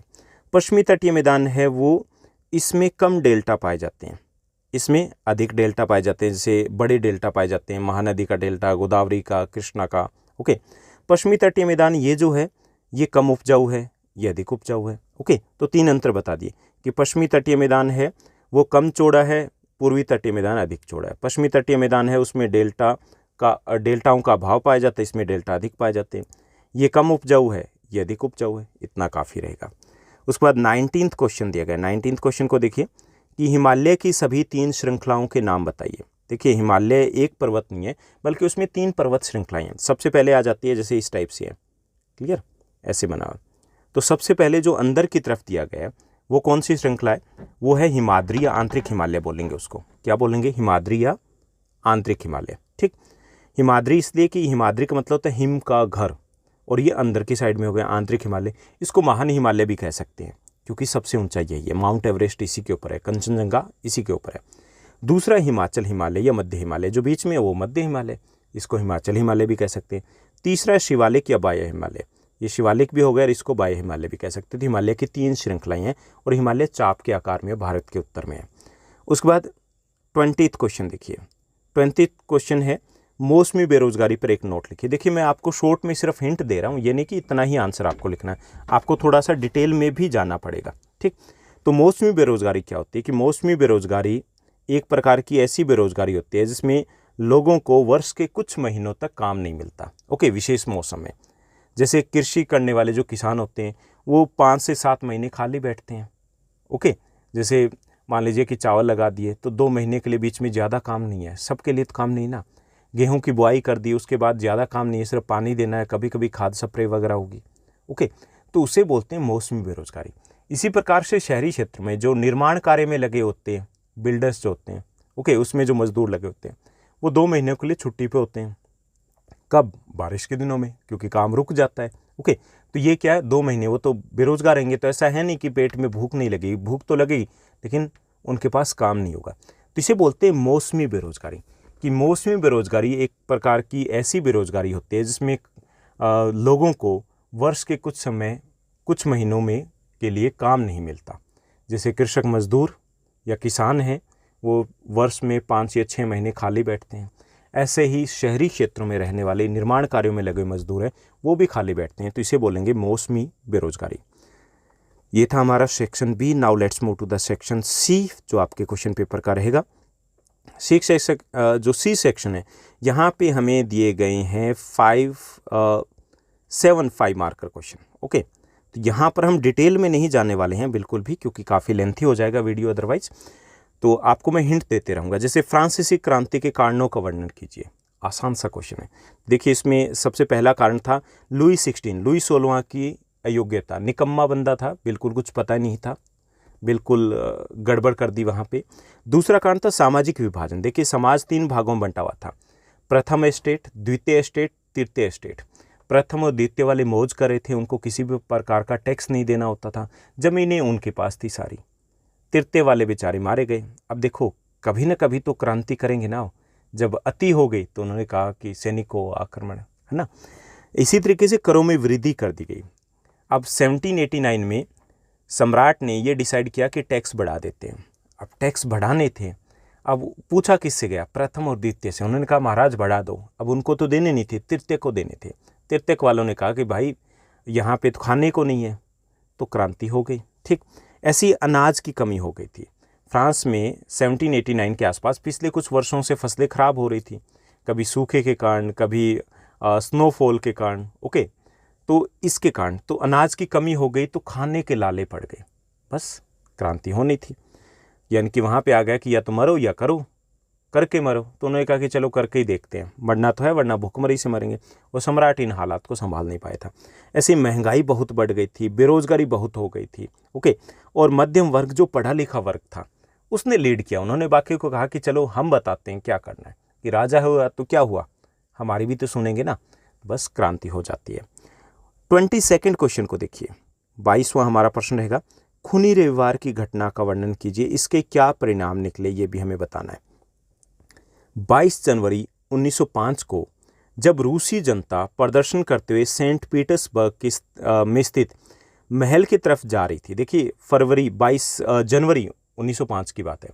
पश्चिमी तटीय मैदान है वो, इसमें कम डेल्टा पाए जाते हैं, इसमें अधिक डेल्टा पाए जाते हैं, जैसे बड़े डेल्टा पाए जाते हैं, महानदी का डेल्टा, गोदावरी का, कृष्णा का। ओके, पश्चिमी तटीय मैदान ये जो है ये कम उपजाऊ है, ये अधिक उपजाऊ है। ओके, तो 3 अंतर बता दिए कि पश्चिमी तटीय मैदान है वो कम चौड़ा है, पूर्वी तटीय मैदान अधिक चौड़ा है। पश्चिमी तटीय मैदान है उसमें डेल्टाओं का अभाव पाया जाता है, इसमें डेल्टा अधिक पाए जाते हैं। ये कम उपजाऊ है, ये अधिक उपजाऊ है, इतना काफ़ी रहेगा। उसके बाद 19th क्वेश्चन दिया गया। 19th क्वेश्चन को देखिए कि हिमालय की सभी 3 श्रृंखलाओं के नाम बताइए। देखिए हिमालय एक पर्वत नहीं है बल्कि उसमें 3 पर्वत श्रृंखलाएं हैं। सबसे पहले आ जाती है जैसे इस टाइप से है, क्लियर, ऐसे बना हुआ। तो सबसे पहले जो अंदर की तरफ दिया गया है वो कौन सी श्रृंखला है? वो है हिमाद्री या आंतरिक हिमालय बोलेंगे उसको। क्या बोलेंगे? हिमाद्री या आंतरिक हिमालय। ठीक, हिमाद्री इसलिए कि हिमाद्री का मतलब होता है हिम का घर, और ये अंदर की साइड में हो गया आंतरिक हिमालय। इसको महान हिमालय भी कह सकते हैं क्योंकि सबसे ऊंचा यही है। माउंट एवरेस्ट इसी के ऊपर है, कंचनजंगा इसी के ऊपर है। दूसरा हिमाचल हिमालय या मध्य हिमालय, जो बीच में है वो मध्य हिमालय, इसको हिमाचल हिमालय भी कह सकते हैं। तीसरा शिवालिक या बाह्य हिमालय, ये शिवालिक भी हो गया और इसको बाह्य हिमालय भी कह सकते हैं। तो हिमालय की 3 श्रृंखलाएं हैं और हिमालय चाप के आकार में भारत के उत्तर में है। उसके बाद 20th क्वेश्चन देखिए। 20th क्वेश्चन है मौसमी बेरोजगारी पर एक नोट लिखिए। देखिए मैं आपको शॉर्ट में सिर्फ हिंट दे रहा हूँ, ये नहीं कि इतना ही आंसर आपको लिखना है, आपको थोड़ा सा डिटेल में भी जाना पड़ेगा। ठीक, तो मौसमी बेरोजगारी क्या होती है कि मौसमी बेरोजगारी एक प्रकार की ऐसी बेरोजगारी होती है जिसमें लोगों को वर्ष के कुछ महीनों तक काम नहीं मिलता। ओके, विशेष मौसम में। जैसे कृषि करने वाले जो किसान होते हैं वो 5 से 7 महीने खाली बैठते हैं। ओके, जैसे मान लीजिए कि चावल लगा दिए तो 2 महीने के लिए बीच में ज़्यादा काम नहीं है, सबके लिए तो काम नहीं ना। गेहूं की बुआई कर दी, उसके बाद ज़्यादा काम नहीं है, सिर्फ पानी देना है, कभी कभी खाद स्प्रे वगैरह होगी। ओके, तो उसे बोलते हैं मौसमी बेरोजगारी। इसी प्रकार से शहरी क्षेत्र में जो निर्माण कार्य में लगे होते हैं, बिल्डर्स जो होते हैं, ओके, उसमें जो मजदूर लगे होते हैं वो 2 महीने के लिए छुट्टी पे होते हैं। कब? बारिश के दिनों में, क्योंकि काम रुक जाता है। ओके, तो ये क्या है, 2 महीने वो तो बेरोजगार रहेंगे। तो ऐसा है नहीं कि पेट में भूख नहीं लगेगी, भूख तो लगेगी लेकिन उनके पास काम नहीं होगा। तो इसे बोलते हैं मौसमी बेरोजगारी। कि मौसमी बेरोजगारी एक प्रकार की ऐसी बेरोजगारी होती है जिसमें लोगों को वर्ष के कुछ महीनों में के लिए काम नहीं मिलता। जैसे कृषक मजदूर या किसान हैं, वो वर्ष में 5 या 6 महीने खाली बैठते हैं। ऐसे ही शहरी क्षेत्रों में रहने वाले निर्माण कार्यों में लगे मजदूर हैं, वो भी खाली बैठते हैं। तो इसे बोलेंगे मौसमी बेरोजगारी। ये था हमारा section B. Now let's move to the section C, जो आपके क्वेश्चन पेपर का रहेगा। जो सी सेक्शन है, यहाँ पे हमें दिए गए हैं 5 मार्कर क्वेश्चन। ओके, तो यहाँ पर हम डिटेल में नहीं जाने वाले हैं बिल्कुल भी, क्योंकि काफ़ी लेंथी हो जाएगा वीडियो अदरवाइज। तो आपको मैं हिंट देते रहूँगा। जैसे फ्रांसीसी क्रांति के कारणों का वर्णन कीजिए। आसान सा क्वेश्चन है। देखिए इसमें सबसे पहला कारण था लुई 16वां की अयोग्यता। निकम्मा बंदा था, बिल्कुल कुछ पता नहीं था, बिल्कुल गड़बड़ कर दी वहाँ पे। दूसरा कारण था सामाजिक विभाजन। देखिए समाज 3 भागों में बंटा हुआ था, प्रथम एस्टेट, द्वितीय एस्टेट, तृतीय एस्टेट। प्रथम और द्वितीय वाले मौज कर रहे थे, उनको किसी भी प्रकार का टैक्स नहीं देना होता था, ज़मीनें उनके पास थी सारी। तृतीय वाले बेचारे मारे गए। अब देखो कभी ना कभी तो क्रांति करेंगे ना, जब अति हो गई तो उन्होंने कहा कि सैनिकों आक्रमण, है ना। इसी तरीके से करों में वृद्धि कर दी गई। अब 1789 में सम्राट ने ये डिसाइड किया कि टैक्स बढ़ा देते हैं। अब टैक्स बढ़ाने थे, अब पूछा किससे गया? प्रथम और द्वितीय से। उन्होंने कहा महाराज बढ़ा दो। अब उनको तो देने नहीं थे, तृतीय को देने थे। तृतीय वालों ने कहा कि भाई यहाँ पे तो खाने को नहीं है, तो क्रांति हो गई। ठीक, ऐसी अनाज की कमी हो गई थी फ्रांस में 1789 के आसपास। पिछले कुछ वर्षों से फसलें खराब हो रही थी, कभी सूखे के कारण, कभी स्नोफॉल के कारण। ओके, तो इसके कारण तो अनाज की कमी हो गई, तो खाने के लाले पड़ गए, बस क्रांति होनी थी। यानी कि वहाँ पे आ गया कि या तो मरो या करो, करके मरो। तो उन्होंने कहा कि चलो करके ही देखते हैं, मरना तो है वरना भूखमरी से मरेंगे। वो सम्राट इन हालात को संभाल नहीं पाया था। ऐसी महंगाई बहुत बढ़ गई थी, बेरोजगारी बहुत हो गई थी। ओके, और मध्यम वर्ग जो पढ़ा लिखा वर्ग था उसने लीड किया। उन्होंने बाकी को कहा कि चलो हम बताते हैं क्या करना है, कि राजा हुआ तो क्या हुआ, हमारी भी तो सुनेंगे ना। बस क्रांति हो जाती है। 22 क्वेश्चन को देखिए, 22वां हमारा प्रश्न रहेगा, खूनी रविवार की घटना का वर्णन कीजिए, इसके क्या परिणाम निकले ये भी हमें बताना है। 22 जनवरी 1905 को जब रूसी जनता प्रदर्शन करते हुए सेंट पीटर्सबर्ग में स्थित महल की तरफ जा रही थी। देखिए 22 जनवरी 1905 की बात है।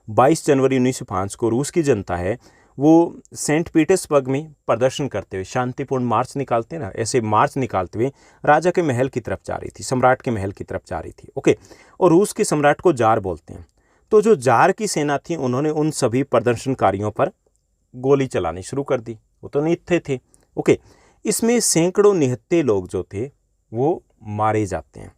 22 जनवरी 1905 को रूस की जनता है वो सेंट पीटर्सबर्ग में प्रदर्शन करते हुए शांतिपूर्ण मार्च निकालते हैं ना, ऐसे मार्च निकालते हुए राजा के महल की तरफ जा रही थी, सम्राट के महल की तरफ जा रही थी। ओके, और रूस के सम्राट को जार बोलते हैं। तो जो जार की सेना थी उन्होंने उन सभी प्रदर्शनकारियों पर गोली चलानी शुरू कर दी। वो तो निहत्थे थे। ओके, इसमें सैकड़ों निहत्थे लोग जो थे वो मारे जाते हैं।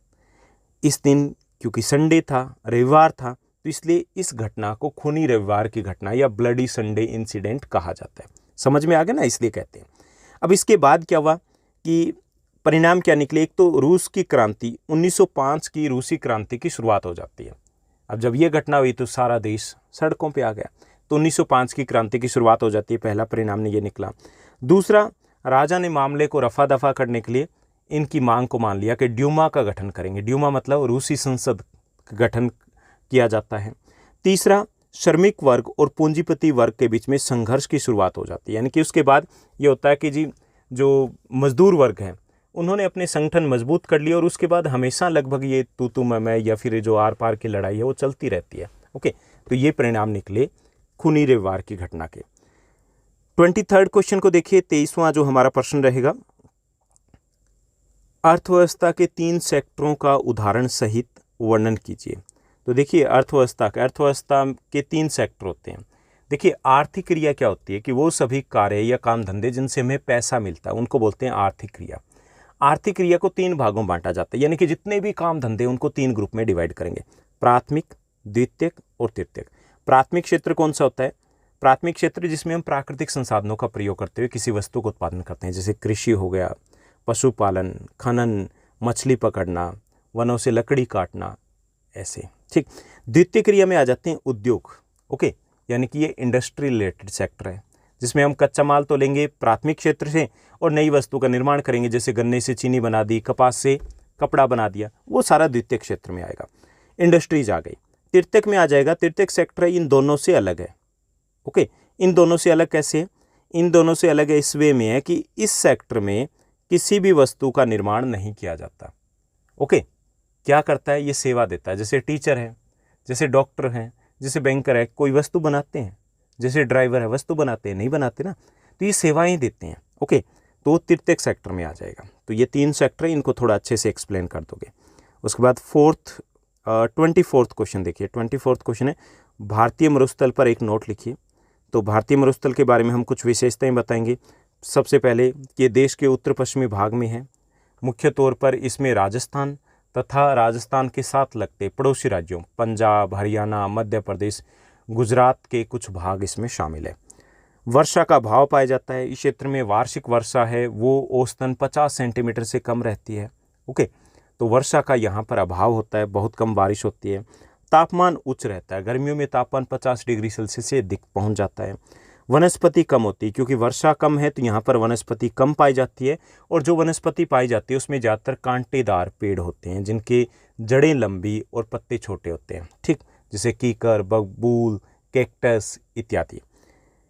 इस दिन क्योंकि संडे था, रविवार था, तो इसलिए इस घटना को खूनी रविवार की घटना या ब्लडी संडे इंसिडेंट कहा जाता है। समझ में आ गया ना, इसलिए कहते हैं। अब इसके बाद क्या हुआ कि परिणाम क्या निकले। एक तो रूस की क्रांति 1905 की रूसी क्रांति की शुरुआत हो जाती है। अब जब ये घटना हुई तो सारा देश सड़कों पे आ गया, तो 1905 की क्रांति की शुरुआत हो जाती है। पहला परिणाम ने ये निकला। दूसरा, राजा ने मामले को रफा दफा करने के लिए इनकी मांग को मान लिया कि ड्यूमा का गठन करेंगे। ड्यूमा मतलब रूसी संसद का गठन किया जाता है। तीसरा, श्रमिक वर्ग और पूंजीपति वर्ग के बीच में संघर्ष की शुरुआत हो जाती है। यानी कि उसके बाद ये होता है कि जी जो मजदूर वर्ग हैं उन्होंने अपने संगठन मजबूत कर लिए, और उसके बाद हमेशा लगभग ये तू मैं या फिर जो आर पार की लड़ाई है वो चलती रहती है। ओके, तो ये परिणाम निकले खूनी रविवार की घटना के। 23 क्वेश्चन को देखिए, 23वां जो हमारा प्रश्न रहेगा, अर्थव्यवस्था के 3 सेक्टरों का उदाहरण सहित वर्णन कीजिए। तो देखिए अर्थव्यवस्था के 3 सेक्टर होते हैं। देखिए आर्थिक क्रिया क्या होती है कि वो सभी कार्य या काम धंधे जिनसे हमें पैसा मिलता है उनको बोलते हैं आर्थिक क्रिया। आर्थिक क्रिया को 3 भागों में बांटा जाता है, यानी कि जितने भी काम धंधे उनको 3 ग्रुप में डिवाइड करेंगे, प्राथमिक, द्वितीयक और तृतीयक। प्राथमिक क्षेत्र कौन सा होता है? प्राथमिक क्षेत्र जिसमें हम प्राकृतिक संसाधनों का प्रयोग करते हुए किसी वस्तु का उत्पादन करते हैं, जैसे कृषि हो गया, पशुपालन, खनन, मछली पकड़ना, वनों से लकड़ी काटना, ऐसे। ठीक। द्वितीय क्रिया में आ जाते हैं उद्योग। ओके, यानी कि ये इंडस्ट्री रिलेटेड सेक्टर है, जिसमें हम कच्चा माल तो लेंगे प्राथमिक क्षेत्र से और नई वस्तु का निर्माण करेंगे, जैसे गन्ने से चीनी बना दी, कपास से कपड़ा बना दिया, वो सारा द्वितीय क्षेत्र में आएगा। इंडस्ट्रीज आ गई। तृतीयक में आ जाएगा, तृतीयक सेक्टर इन दोनों से अलग है। ओके, इन दोनों से अलग कैसे? इन दोनों से अलग है इस वे में है कि इस सेक्टर में किसी भी वस्तु का निर्माण नहीं किया जाता। ओके, क्या करता है? ये सेवा देता है। जैसे टीचर है, जैसे डॉक्टर हैं, जैसे बैंकर है, कोई वस्तु बनाते हैं, जैसे ड्राइवर है वस्तु बनाते हैं, नहीं बनाते ना, तो ये सेवाएं देते हैं। ओके, तो तृतीयक सेक्टर में आ जाएगा। तो ये 3 सेक्टर है, इनको थोड़ा अच्छे से एक्सप्लेन कर दोगे। उसके बाद 24th क्वेश्चन देखिए। 24th क्वेश्चन है, भारतीय मरुस्थल पर एक नोट लिखिए। तो भारतीय मरुस्थल के बारे में हम कुछ विशेषताएं बताएंगे। सबसे पहले कि देश के उत्तर पश्चिमी भाग में है। मुख्य तौर पर इसमें राजस्थान तथा राजस्थान के साथ लगते पड़ोसी राज्यों पंजाब, हरियाणा, मध्य प्रदेश, गुजरात के कुछ भाग इसमें शामिल है। वर्षा का अभाव पाया जाता है। इस क्षेत्र में वार्षिक वर्षा है वो औसतन 50 सेंटीमीटर से कम रहती है। ओके, तो वर्षा का यहाँ पर अभाव होता है, बहुत कम बारिश होती है। तापमान उच्च रहता है, गर्मियों में तापमान 50 डिग्री सेल्सियस से अधिक पहुँच जाता है। वनस्पति कम होती है, क्योंकि वर्षा कम है तो यहाँ पर वनस्पति कम पाई जाती है, और जो वनस्पति पाई जाती है उसमें ज़्यादातर कांटेदार पेड़ होते हैं जिनके जड़ें लंबी और पत्ते छोटे होते हैं। ठीक, जैसे कीकर, बबूल, कैक्टस इत्यादि।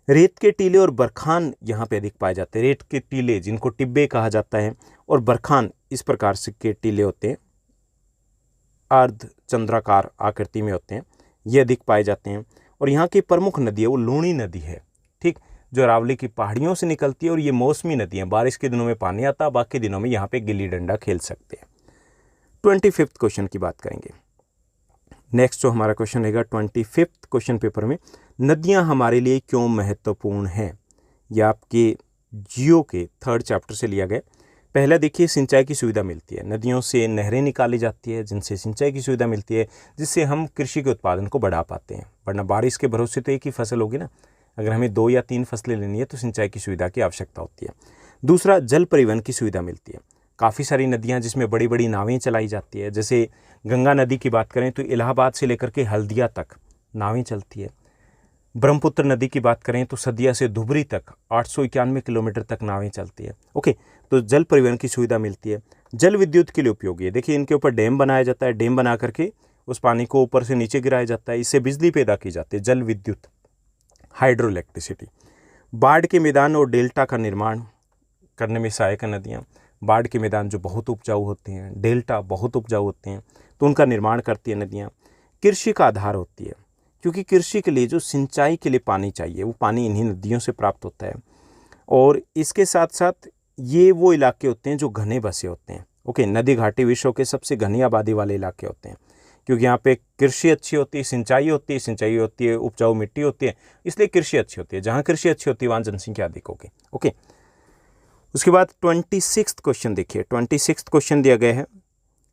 रेत के टीले और बरखान यहाँ पे अधिक पाए जाते हैं। रेत के टीले जिनको टिब्बे कहा जाता है, और बरखान इस प्रकार से के टीले होते हैं, अर्ध चंद्राकार आकृति में होते हैं, ये अधिक पाए जाते हैं। और यहाँ की प्रमुख नदी है वो लूणी नदी है। ठीक, जो अरावली की पहाड़ियों से निकलती है, और ये मौसमी नदी है। बारिश के दिनों में पानी आता है, बाकी दिनों में यहाँ पे गिल्ली डंडा खेल सकते हैं। 25th क्वेश्चन की बात करेंगे। नेक्स्ट जो हमारा क्वेश्चन रहेगा 25th क्वेश्चन पेपर में, नदियाँ हमारे लिए क्यों महत्वपूर्ण हैं? यह आपके जियो के 3rd चैप्टर से लिया गया। पहला देखिए, सिंचाई की सुविधा मिलती है। नदियों से नहरें निकाली जाती है जिनसे सिंचाई की सुविधा मिलती है, जिससे हम कृषि के उत्पादन को बढ़ा पाते हैं। वरना बारिश के भरोसे तो एक ही फसल होगी ना, अगर हमें 2 या 3 फसलें लेनी है तो सिंचाई की सुविधा की आवश्यकता होती है। दूसरा, जल परिवहन की सुविधा मिलती है। काफ़ी सारी नदियाँ जिसमें बड़ी बड़ी नावें चलाई जाती है, जैसे गंगा नदी की बात करें तो इलाहाबाद से लेकर के हल्दिया तक नावें चलती है। ब्रह्मपुत्र नदी की बात करें तो सदिया से धुबरी तक 891 किलोमीटर तक नावें चलती है। ओके, तो जल परिवहन की सुविधा मिलती है। जल विद्युत के लिए उपयोगी है। देखिए, इनके ऊपर डैम बनाया जाता है, डैम बना करके उस पानी को ऊपर से नीचे गिराया जाता है, इससे बिजली पैदा की जाती है, जल विद्युत, हाइड्रो इलेक्ट्रिसिटी। बाढ़ के मैदान और डेल्टा का निर्माण करने में सहायक नदियाँ। बाढ़ के मैदान जो बहुत उपजाऊ होते हैं, डेल्टा बहुत उपजाऊ होते हैं, तो उनका निर्माण करती है नदियाँ। कृषि का आधार होती है, क्योंकि कृषि के लिए जो सिंचाई के लिए पानी चाहिए वो पानी इन्हीं नदियों से प्राप्त होता है। और इसके साथ साथ ये वो इलाके होते हैं जो घने बसे होते हैं। ओके, नदी घाटी विश्व के सबसे घनी आबादी वाले इलाके होते हैं, क्योंकि यहाँ पे कृषि अच्छी होती है, सिंचाई होती है, उपजाऊ मिट्टी होती है, इसलिए कृषि अच्छी होती है। जहाँ कृषि अच्छी होती है वहाँ जनसंख्या अधिक होगी। ओके, उसके बाद 26वां क्वेश्चन देखिए। 26वां क्वेश्चन दिया गया है,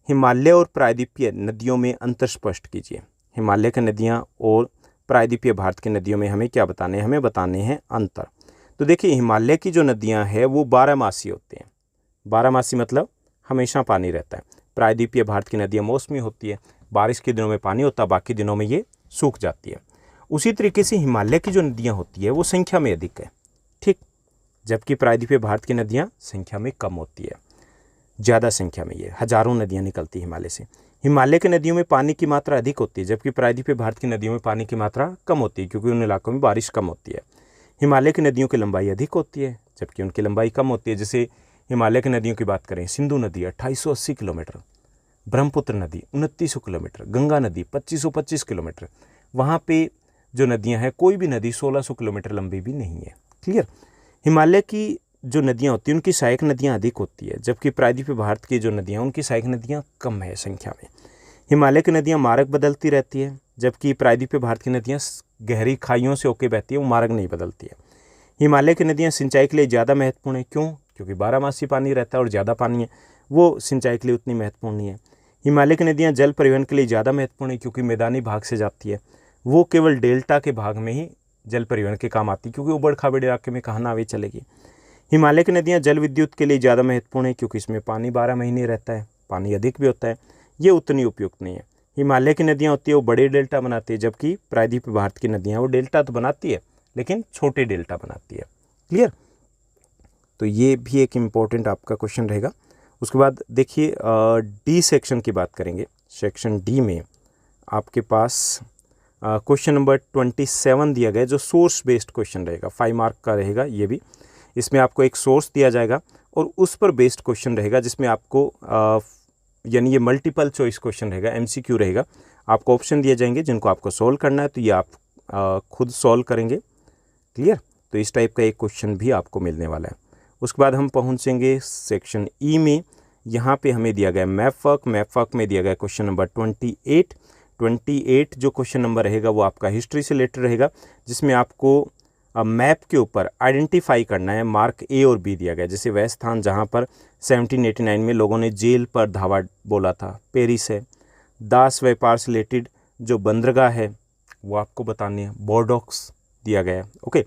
हिमालय और प्रायद्वीपीय नदियों में अंतर स्पष्ट कीजिए। हिमालय की नदियाँ और प्रायद्वीपीय भारत की नदियों में हमें क्या बताने हैं? हमें बताने हैं अंतर। तो देखिए, हिमालय की जो नदियाँ हैं वो 12मासी होती हैं। 12मासी मतलब हमेशा पानी रहता है। प्रायद्वीपीय भारत की नदियाँ मौसमी होती है, बारिश के दिनों में पानी होता है, बाकी दिनों में ये सूख जाती है। उसी तरीके से हिमालय की जो नदियाँ होती है वो संख्या में अधिक है, ठीक, जबकि प्रायद्वीपीय भारत की नदियाँ संख्या में कम होती है। ज़्यादा संख्या में ये हजारों नदियाँ निकलती है हिमालय से। हिमालय की नदियों में पानी की मात्रा अधिक होती है, जबकि प्रायद्वीपीय भारत की नदियों में पानी की मात्रा कम होती है, क्योंकि उन इलाकों में बारिश कम होती है। हिमालय की नदियों की लंबाई अधिक होती है, जबकि उनकी लंबाई कम होती है। जैसे हिमालय की नदियों की बात करें, सिंधु नदी 2880 किलोमीटर, ब्रह्मपुत्र नदी 2900 किलोमीटर, गंगा नदी 2525 किलोमीटर। वहाँ पे जो नदियाँ हैं, कोई भी नदी 1600 किलोमीटर लंबी भी नहीं है। क्लियर? हिमालय की जो नदियाँ होती हैं उनकी सहायक नदियाँ अधिक होती है, जबकि प्रायद्वीपीय भारत की जो नदियाँ उनकी सहायक नदियाँ कम है संख्या में। हिमालय की नदियाँ मार्ग बदलती रहती है, जबकि प्रायद्वीपीय भारत की नदियाँ गहरी खाइयों से होकर बहती है, वो मार्ग नहीं बदलती है। हिमालय की नदियाँ सिंचाई के लिए ज़्यादा महत्वपूर्ण है। क्यों? क्योंकि 12मासी पानी रहता है और ज़्यादा पानी है, वो सिंचाई के लिए उतनी महत्वपूर्ण नहीं है। हिमालय की नदियाँ जल परिवहन के लिए ज़्यादा महत्वपूर्ण है, क्योंकि मैदानी भाग से जाती है, वो केवल डेल्टा के भाग में ही जल परिवहन के काम आती है, क्योंकि उबड़ खाबड़ इलाके में कहाँ नावें चलेगी। हिमालय की नदियाँ जल विद्युत के लिए ज़्यादा महत्वपूर्ण है, क्योंकि इसमें पानी 12 महीने रहता है, पानी अधिक भी होता है, ये उतनी उपयुक्त नहीं है। हिमालय की नदियाँ होती है वो बड़े डेल्टा बनाती है, जबकि प्रायद्वीपीय भारत की नदियाँ वो डेल्टा तो बनाती है लेकिन छोटे डेल्टा बनाती है। क्लियर? तो ये भी एक इम्पॉर्टेंट आपका क्वेश्चन रहेगा। उसके बाद देखिए डी सेक्शन की बात करेंगे। सेक्शन डी में आपके पास क्वेश्चन नंबर 27 दिया गया है, जो सोर्स बेस्ड क्वेश्चन रहेगा, 5 मार्क का रहेगा ये भी। इसमें आपको एक सोर्स दिया जाएगा और उस पर बेस्ड क्वेश्चन रहेगा, जिसमें आपको यानी ये मल्टीपल चॉइस क्वेश्चन रहेगा, MCQ रहेगा। आपको ऑप्शन दिए जाएंगे जिनको आपको सॉल्व करना है, तो ये आप खुद सॉल्व करेंगे। क्लियर? तो इस टाइप का एक क्वेश्चन भी आपको मिलने वाला है। उसके बाद हम पहुंचेंगे सेक्शन ई में। यहाँ पे हमें दिया गया मैप वर्क में दिया गया क्वेश्चन नंबर 28 जो क्वेश्चन नंबर रहेगा वो आपका हिस्ट्री से रिलेटेड रहेगा, जिसमें आपको मैप के ऊपर आइडेंटिफाई करना है। मार्क ए और बी दिया गया, जैसे वह स्थान जहाँ पर 1789 में लोगों ने जेल पर धावा बोला था, पेरिस है। दास व्यापार से रिलेटेड जो बंदरगाह है वो आपको बतानी है, बोर्डोक्स दिया गया है। ओके,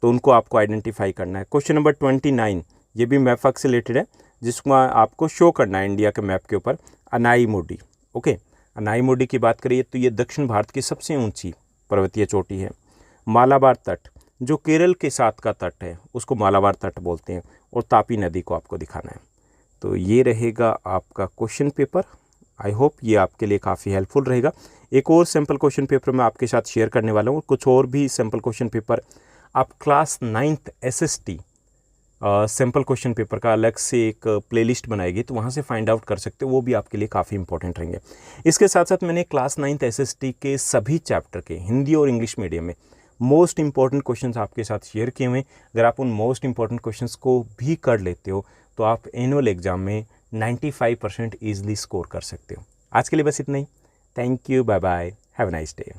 तो उनको आपको आइडेंटिफाई करना है। क्वेश्चन नंबर 29 ये भी मैप वर्क से रिलेटेड है, जिसको आपको शो करना है इंडिया के मैप के ऊपर, अनाईमुडी। ओके, अनाईमुडी की बात करिए तो ये दक्षिण भारत की सबसे ऊंची पर्वतीय चोटी है। मालाबार तट जो केरल के साथ का तट है उसको मालाबार तट बोलते हैं, और तापी नदी को आपको दिखाना है। तो ये रहेगा आपका क्वेश्चन पेपर। आई होप ये आपके लिए काफ़ी हेल्पफुल रहेगा। एक और सैम्पल क्वेश्चन पेपर मैं आपके साथ शेयर करने वाला हूँ। कुछ और भी सैम्पल क्वेश्चन पेपर आप class 9th SST sample question paper का अलग से एक प्लेलिस्ट बनाएगी, तो वहाँ से फाइंड आउट कर सकते हो, वो भी आपके लिए काफ़ी इंपॉर्टेंट रहेंगे। इसके साथ साथ मैंने क्लास 9th SST के सभी चैप्टर के हिंदी और इंग्लिश मीडियम में मोस्ट इंपॉर्टेंट क्वेश्चंस आपके साथ शेयर किए हुए हैं। अगर आप उन मोस्ट इंपॉर्टेंट क्वेश्चंस को भी कर लेते हो तो आप एनुअल एग्जाम में 95% ईजिली स्कोर कर सकते हो। आज के लिए बस इतना ही। Thank you, bye bye, have a nice day.